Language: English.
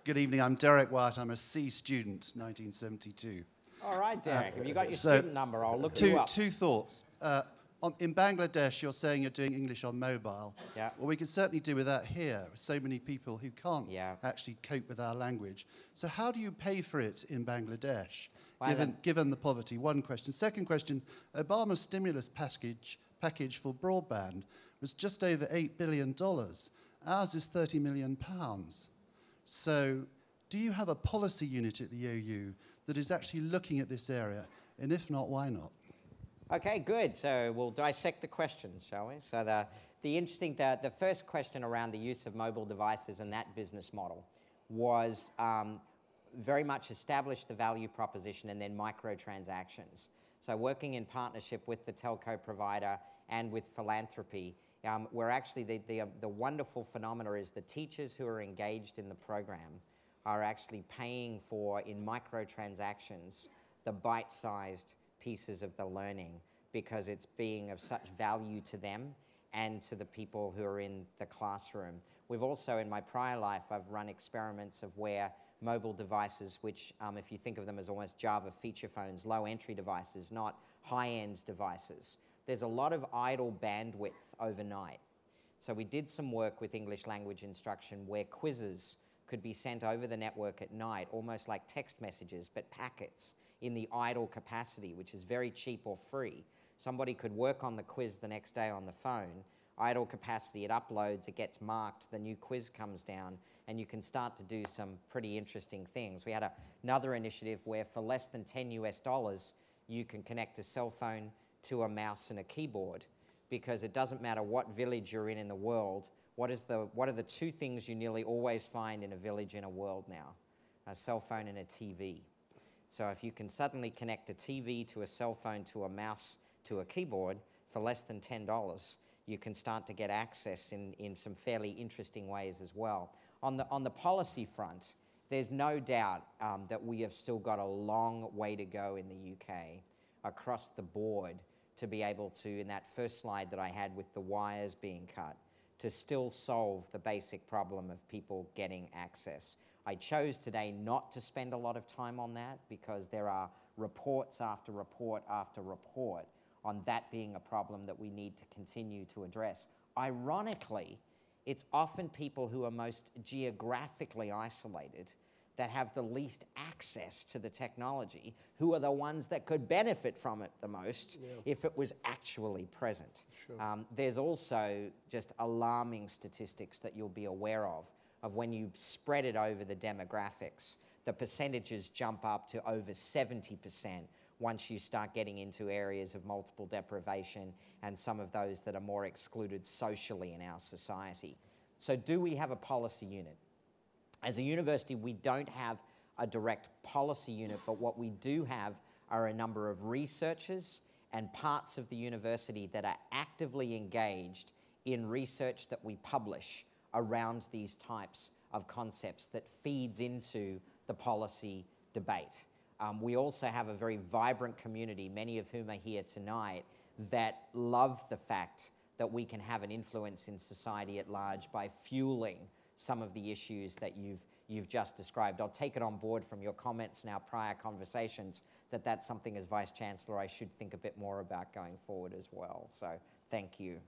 Good evening. I'm Derek White. I'm a C student, 1972. All right, Derek. Have you got your student number? I'll look you up. Two thoughts. In Bangladesh, you're saying you're doing English on mobile. Yeah. Well, we can certainly do with that here. So many people who can't Yeah. actually cope with our language. So how do you pay for it in Bangladesh, Well, given the poverty? One question. Second question, Obama's stimulus package for broadband was just over $8 billion. Ours is £30 million. So do you have a policy unit at the OU that is actually looking at this area? And if not, why not? Okay, good. So we'll dissect the questions, shall we? So the first question around the use of mobile devices and that business model was very much establish the value proposition and then microtransactions. So working in partnership with the telco provider and with philanthropy, where actually the wonderful phenomena is the teachers who are engaged in the program are actually paying for, in microtransactions, the bite-sized pieces of the learning because it's being of such value to them and to the people who are in the classroom. We've also, in my prior life, I've run experiments of where mobile devices, which if you think of them as almost Java feature phones, low-entry devices, not high-end devices, there's a lot of idle bandwidth overnight. So we did some work with English language instruction where quizzes could be sent over the network at night, almost like text messages, but packets in the idle capacity, which is very cheap or free. Somebody could work on the quiz the next day on the phone, idle capacity, it uploads, it gets marked, the new quiz comes down, and you can start to do some pretty interesting things. We had another initiative where for less than $10 US, you can connect a cell phone to a mouse and a keyboard, because it doesn't matter what village you're in the world, what are the two things you nearly always find in a village in a world now? A cell phone and a TV. So if you can suddenly connect a TV to a cell phone to a mouse to a keyboard for less than $10, you can start to get access in some fairly interesting ways as well. On the policy front, there's no doubt that we have still got a long way to go in the UK across the board to be able to, in that first slide that I had with the wires being cut, to still solve the basic problem of people getting access. I chose today not to spend a lot of time on that because there are reports after report after report on that being a problem that we need to continue to address. Ironically, it's often people who are most geographically isolated that have the least access to the technology who are the ones that could benefit from it the most if it was actually present. Sure. There's also just alarming statistics that you'll be aware of when you spread it over the demographics. The percentages jump up to over 70% once you start getting into areas of multiple deprivation and some of those that are more excluded socially in our society. So do we have a policy unit? As a university, we don't have a direct policy unit, but what we do have are a number of researchers and parts of the university that are actively engaged in research that we publish around these types of concepts that feeds into the policy debate. We also have a very vibrant community, many of whom are here tonight, that love the fact that we can have an influence in society at large by fueling some of the issues that you've just described. I'll take it on board from your comments in our prior conversations that that's something as Vice-Chancellor I should think a bit more about going forward as well. So thank you.